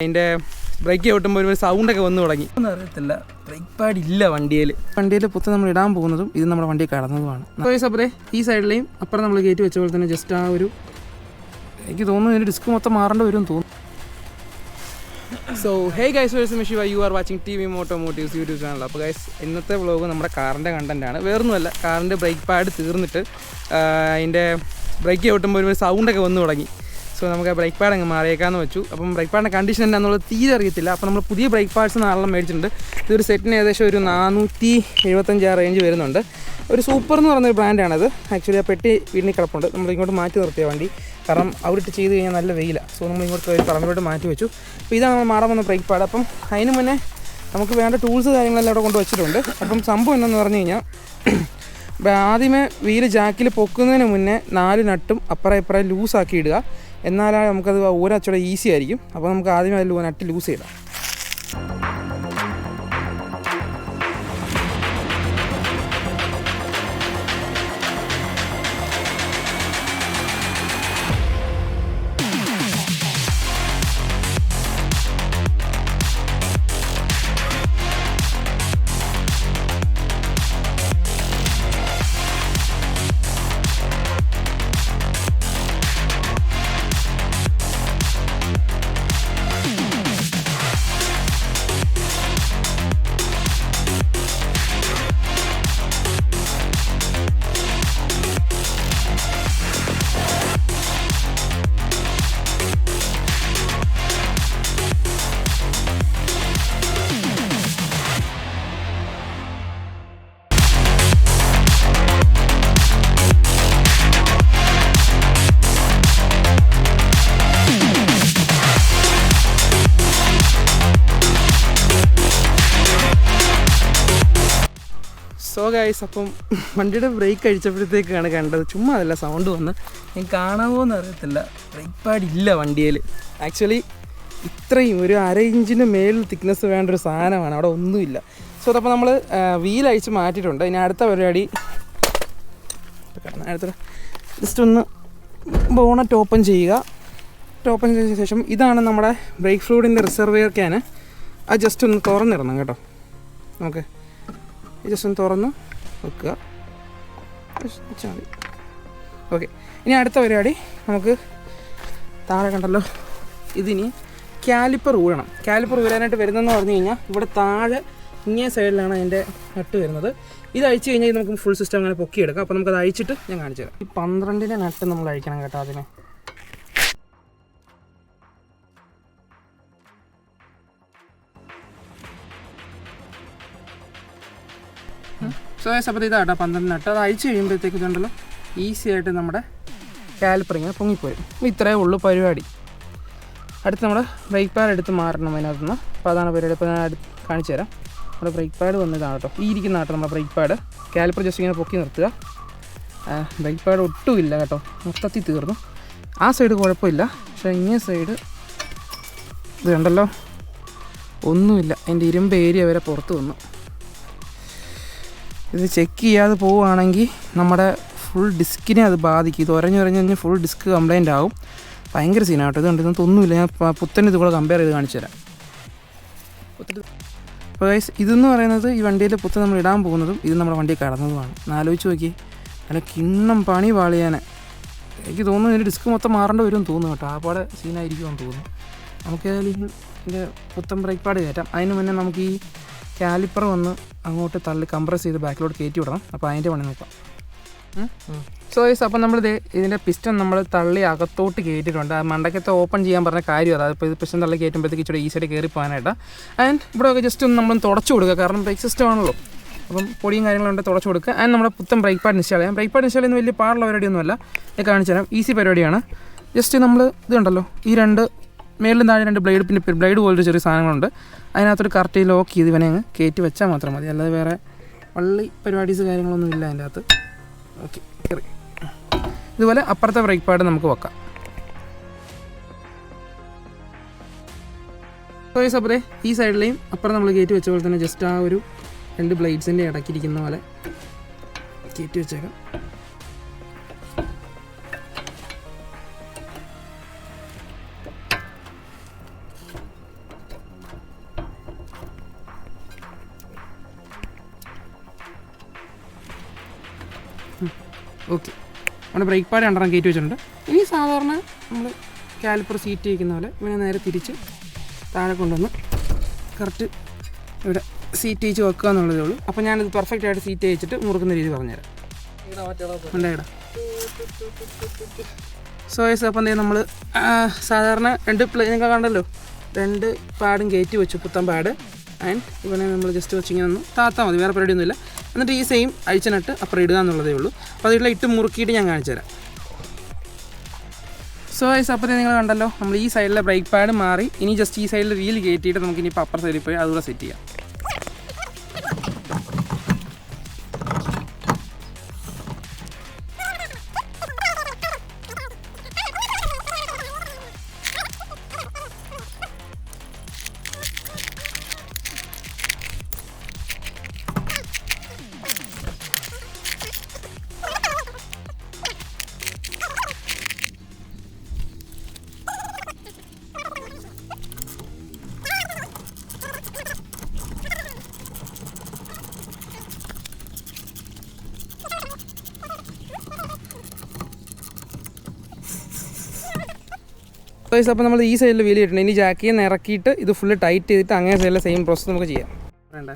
അതിൻ്റെ ബ്രേക്ക് ചവിട്ടുമ്പോൾ ഒരു സൗണ്ടൊക്കെ വന്നു തുടങ്ങി. ഒന്നും അറിയത്തില്ല, ബ്രേക്ക് പാഡ് ഇല്ല വണ്ടിയിൽ. പുത്ത് നമ്മൾ ഇടാൻ പോകുന്നതും ഇത് നമ്മുടെ വണ്ടി കടന്നതുമാണ്. അപ്പോൾ ഈ സൈഡിലെയും അപ്പുറം നമ്മൾ കയറ്റി വെച്ച പോലെ തന്നെ ജസ്റ്റ് ആ ഒരു എനിക്ക് തോന്നുന്നു ഇതിൻ്റെ ഡിസ്ക് മൊത്തം മാറേണ്ടി വരും തോന്നുന്നു. So hey guys, welcome to you are watching T V Motomotives YouTube channel. അപ്പോൾ ഗൈസ്, ഇന്നത്തെ വ്ളോഗ് നമ്മുടെ കാറിൻ്റെ കണ്ടൻറ്റാണ്. വേറൊന്നുമല്ല, കാറിൻ്റെ ബ്രേക്ക് പാഡ് തീർന്നിട്ട് അതിൻ്റെ ബ്രേക്ക് ചവിട്ടുമ്പോൾ ഒരു സൗണ്ടൊക്കെ വന്നു തുടങ്ങി. സോ നമുക്ക് ബ്രേക്ക് പാഡ് അങ്ങ് മാറിയേക്കാമെന്ന് വെച്ചു. അപ്പം ബ്രേക്ക് പാഡിൻ്റെ കണ്ടീഷൻ എന്താണെന്നുള്ളത് തീരെ അറിയത്തില്ല. അപ്പോൾ നമ്മൾ പുതിയ ബ്രേക്ക് പാഡ്സ് നാളെ മേടിച്ചിട്ടുണ്ട്. ഇതൊരു സെറ്റിന് ഏകദേശം ഒരു 475 റേഞ്ച് വരുന്നുണ്ട്. ഒരു സൂപ്പർ എന്ന് പറയുന്നൊരു ബ്രാൻഡാണത്. ആക്ച്വലി ആ പെട്ടി വീട്ടിൽ കിടപ്പുണ്ട്. നമ്മൾ ഇങ്ങോട്ട് മാറ്റി നിർത്തിയ വണ്ടി, കാരണം അവിടിട്ട് ചെയ്ത് കഴിഞ്ഞാൽ നല്ല വെയിലാണ്. സോ നമ്മൾ ഇങ്ങോട്ട് ഒരു പറമ്പിലോട്ട് മാറ്റി വെച്ചു. അപ്പോൾ ഇതാണ് നമ്മൾ മാറാൻ വന്ന ബ്രേക്ക് പാഡ്. അപ്പം അതിന് മുന്നേ നമുക്ക് വേണ്ട ടൂൾസ് കാര്യങ്ങളെല്ലാം അവിടെ കൊണ്ട് വെച്ചിട്ടുണ്ട്. അപ്പം സംഭവം എന്താണെന്ന് പറഞ്ഞു കഴിഞ്ഞാൽ, ആദ്യമേ വീല് ജാക്കിൽ പൊക്കുന്നതിന് മുന്നേ 4 നട്ടും അപ്പുറം ഇപ്പുറം ലൂസാക്കി ഇടുക. എന്നാലാണ് നമുക്കത് ഒരച്ചൂടെ ഈസി ആയിരിക്കും. അപ്പോൾ നമുക്ക് ആദ്യമേ അതിൽ നട്ട് ലൂസ് ചെയ്താൽ സോ ഗൈസ്, അപ്പം വണ്ടിയുടെ ബ്രേക്ക് അടിച്ചപ്പോഴത്തേക്കാണ് കണ്ടത്. ചുമ്മാ അതല്ല, സൗണ്ട് വന്ന് ഞാൻ കാണാമോ എന്ന് അറിയത്തില്ല. ബ്രേക്ക് പാഡ് ഇല്ല വണ്ടിയിൽ. ആക്ച്വലി ഇത്രയും ഒരു 1/2 ഇഞ്ചിന് മേളിൽ തിക്നെസ് വേണ്ട ഒരു സാധനമാണ്, അവിടെ ഒന്നുമില്ല. സോ അതപ്പോൾ നമ്മൾ വീൽ അഴിച്ച് മാറ്റിയിട്ടുണ്ട്. ഇനി അടുത്ത പരിപാടി ജസ്റ്റ് ഒന്ന് ബോണറ്റ് ഓപ്പൺ ചെയ്യുക. ഓപ്പൺ ചെയ്ത ശേഷം ഇതാണ് നമ്മുടെ ബ്രേക്ക് ഫ്ലൂയിഡിൻ്റെ റിസർവെയർ ക്യാന്. അത് ജസ്റ്റ് ഒന്ന് തുറന്നിടണം കേട്ടോ. നമുക്ക് ജസ്റ്റ് ഒന്ന് തുറന്ന് വെക്കുക. ഓക്കെ, ഇനി അടുത്ത പരിപാടി നമുക്ക് താഴെ കണ്ടല്ലോ, ഇതിനി കാലിപ്പർ ഊഴണം. കാലിപ്പർ ഊരാനായിട്ട് വരുന്നതെന്ന് പറഞ്ഞു കഴിഞ്ഞാൽ ഇവിടെ താഴെ ഇങ്ങേ സൈഡിലാണ് അതിൻ്റെ നട്ട് വരുന്നത്. ഇത് അഴിച്ച് കഴിഞ്ഞാൽ നമുക്ക് ഫുൾ സിസ്റ്റം അങ്ങനെ പൊക്കിയെടുക്കാം. അപ്പോൾ നമുക്കത് അഴിച്ചിട്ട് ഞാൻ കാണിച്ചു തരാം. ഈ 12-ൻ്റെ നട്ട് നമ്മൾ അഴിക്കണം കേട്ടോ അതിന്. സോ അപ്പോൾ ഇതാട്ടോ 12 നട്ട്. അത് അഴിച്ച് കഴിയുമ്പോഴത്തേക്ക് ഇതുണ്ടല്ലോ ഈസി ആയിട്ട് നമ്മുടെ കാലിപ്പർ ഇങ്ങനെ പൊങ്ങിപ്പോരും. ഇത്രയേ ഉള്ളൂ പരിപാടി. അടുത്ത് നമ്മുടെ ബ്രേക്ക് പാഡ് എടുത്ത് മാറണം അതിനകത്തുനിന്ന്. അപ്പോൾ അതാണ് പരിപാടി. അപ്പോൾ ഞാൻ കാണിച്ചു തരാം. നമ്മുടെ ബ്രേക്ക് പാഡ് വന്നതാണ് കേട്ടോ. ഈ ഇരിക്കുന്ന കേട്ടോ നമ്മുടെ ബ്രേക്ക് പാഡ്. കാലിപ്പർ ജസ്റ്റ് ഇങ്ങനെ പൊക്കി നിർത്തുക. ബ്രേക്ക് പാഡ് ഒട്ടുമില്ല കേട്ടോ, മൊത്തത്തിൽ തീർന്നു. ആ സൈഡ് കുഴപ്പമില്ല, പക്ഷേ ഇങ്ങേ സൈഡ് ഇത് കണ്ടല്ലോ ഒന്നുമില്ല. അതിൻ്റെ ഇരുമ്പ് ഏരിയ വരെ പുറത്ത് വന്നു. ഇത് ചെക്ക് ചെയ്യാതെ പോവുകയാണെങ്കിൽ നമ്മുടെ ഫുൾ ഡിസ്കിനെ അത് ബാധിക്കും. ഇത് ഉരഞ്ഞുരഞ്ഞ് ഫുൾ ഡിസ്ക് കംപ്ലൈൻ്റ് ആവും. ഭയങ്കര സീനാട്ടോ. ഇതുകൊണ്ട് ഇതൊന്നും ഒന്നുമില്ല. ഞാൻ പുത്തൻ ഇത് കൂടെ കമ്പയർ ചെയ്ത് കാണിച്ചു തരാം. അപ്പോൾ ഗൈസ്, ഇതെന്ന് പറയുന്നത് ഈ വണ്ടിയിൽ പുത്തൻ നമ്മൾ ഇടാൻ പോകുന്നതും ഇത് നമ്മുടെ വണ്ടി കടന്നതുമാണ്. ആലോചിച്ച് നോക്കി, നല്ല കിണ്ണം പണി പാളിയാൻ. എനിക്ക് തോന്നുന്നു ഇതിൻ്റെ ഡിസ്ക് മൊത്തം മാറേണ്ടി വരുമെന്ന് തോന്നുന്നു കേട്ടോ. ആ പാടെ സീനായിരിക്കുമെന്ന് തോന്നുന്നു. നമുക്ക് ഇതിൻ്റെ പുത്തൻ ബ്രേക്ക് പാഡ് കയറ്റാം. അതിന് മുന്നേ നമുക്ക് ഈ കാലിപ്പർ വന്ന് അങ്ങോട്ട് തള്ളി കംപ്രസ് ചെയ്ത് ബാക്കിലോട്ട് കയറ്റി വിടണം. അപ്പോൾ അതിൻ്റെ പണി നോക്കാം. സോ ഗൈസ്, അപ്പം നമ്മൾ ഇതിൻ്റെ പിസ്റ്റൺ നമ്മൾ തള്ളി അകത്തോട്ട് കയറ്റിയിട്ടുണ്ട്. ആ മണ്ടക്കത്തെ ഓപ്പൺ ചെയ്യാൻ പറഞ്ഞ കാര്യം അതായത് ഇപ്പോൾ ഇത് പിസ്റ്റൺ തള്ളി കയറ്റുമ്പോഴത്തേക്ക് ഇച്ചിരി ഈസിയായിട്ട് കയറി പോകാനായിട്ട്. ആൻഡ് ഇവിടെയൊക്കെ ജസ്റ്റ് ഒന്ന് നമ്മളൊന്ന് തുടച്ചു കൊടുക്കുക, കാരണം ബ്രേക്ക് സിസ്റ്റം ആണല്ലോ. അപ്പം പൊടിയും കാര്യങ്ങളുണ്ട്, തുടച്ചു കൊടുക്കുക. ആൻഡ് നമ്മുടെ പുത്തൻ ബ്രേക്ക് പാഡ് ഇൻസ്റ്റാൾ ചെയ്യാം. ബ്രേക്ക് പാഡ് ഇൻസ്റ്റാൾ ചെയ്യുന്ന വലിയ പാടുള്ള പരിപാടിയൊന്നുമല്ല, ഞാൻ കാണിച്ചു തരാം. ഈസി പരിപാടിയാണ്. ജസ്റ്റ് നമ്മൾ ഇതുണ്ടല്ലോ, ഈ മേളിലും താഴെ 2 ബ്ലേഡ്, പിന്നെ ബ്ലേഡ് പോലൊരു ചെറിയ സാധനങ്ങളുണ്ട്. അതിനകത്തൊരു കറക്റ്റ് ലോക്ക് ചെയ്ത് ഇവനെ അങ്ങ് കയറ്റി വെച്ചാൽ മാത്രം മതി. അല്ലാതെ വേറെ വള്ളി പരിപാടീസ് കാര്യങ്ങളൊന്നും ഇല്ല അതിൻ്റെ അകത്ത്. ഓക്കെ, കയറി. ഇതുപോലെ അപ്പുറത്തെ ബ്രേക്ക് പാഡ് നമുക്ക് വെക്കാം. അപ്പോൾ ഈ സൈഡിലെയും അപ്പുറം നമ്മൾ കയറ്റി വെച്ച പോലെ തന്നെ ജസ്റ്റ് ആ ഒരു 2 ബ്ലേഡ്സിൻ്റെ ഇടയ്ക്കിരിക്കുന്ന പോലെ കയറ്റി വെച്ചേക്കാം. ഓക്കെ, നമ്മുടെ ബ്രേക്ക് പാഡ് രണ്ടെണ്ണം കയറ്റി വെച്ചിട്ടുണ്ട്. ഇനി സാധാരണ നമ്മൾ കാലിപ്പർ സീറ്റ് ചെയ്യിക്കുന്ന പോലെ ഇവനെ നേരെ തിരിച്ച് താഴെ കൊണ്ടുവന്ന് കറക്റ്റ് ഇവിടെ സീറ്റ് ചെയ്യിച്ച് വെക്കുക എന്നുള്ളതേ ഉള്ളൂ. അപ്പോൾ ഞാനിത് പെർഫെക്റ്റ് ആയിട്ട് സീറ്റ് ചെയ്യിച്ചിട്ട് മുറുക്കുന്ന രീതി പറഞ്ഞുതരാം. ഉണ്ടായിടാം. സോ യെസ്, അപ്പം എന്തെങ്കിലും നമ്മൾ സാധാരണ നിങ്ങൾ കണ്ടല്ലോ 2 പാഡും കയറ്റി വെച്ചു, പുത്തൻ പാഡ്. ആൻഡ് ഇവനെ നമ്മൾ ജസ്റ്റ് വെച്ചിങ്ങനെ ഒന്ന് താത്താൽ മതി, വേറെ പരിപാടിയൊന്നുമില്ല. എന്നിട്ട് ഈ സെയിം അഴിച്ചിട്ട് അപ്പുറം ഇടുക എന്നുള്ളതേ ഉള്ളൂ. അപ്പോൾ അതിലുള്ള ഇട്ട് മുറുക്കിയിട്ട് ഞാൻ കാണിച്ചു തരാം. സോ യെസ്, അപ്പോൾ നിങ്ങൾ കണ്ടല്ലോ നമ്മൾ ഈ സൈഡിലെ ബ്രേക്ക് പാഡ് മാറി. ഇനി ജസ്റ്റ് ഈ സൈഡിൽ വീൽ കയറ്റിയിട്ട് നമുക്ക് ഇനിയിപ്പോൾ അപ്പുറം സൈഡിൽ പോയി അതുകൂടെ സെറ്റ് ചെയ്യാം. അപ്പോൾ നമ്മൾ ഈ സൈഡിൽ വീൽ ചെയ്തിട്ടുണ്ട്. ഇനി ജാക്കിയിൽ നിന്ന് ഇറക്കിയിട്ട് ഇത് ഫുള്ള് ടൈറ്റ് ചെയ്തിട്ട് അങ്ങനെ സൈഡിലെ സെയിം പ്രോസസ്സ് നമുക്ക് ചെയ്യാം. വേണ്ട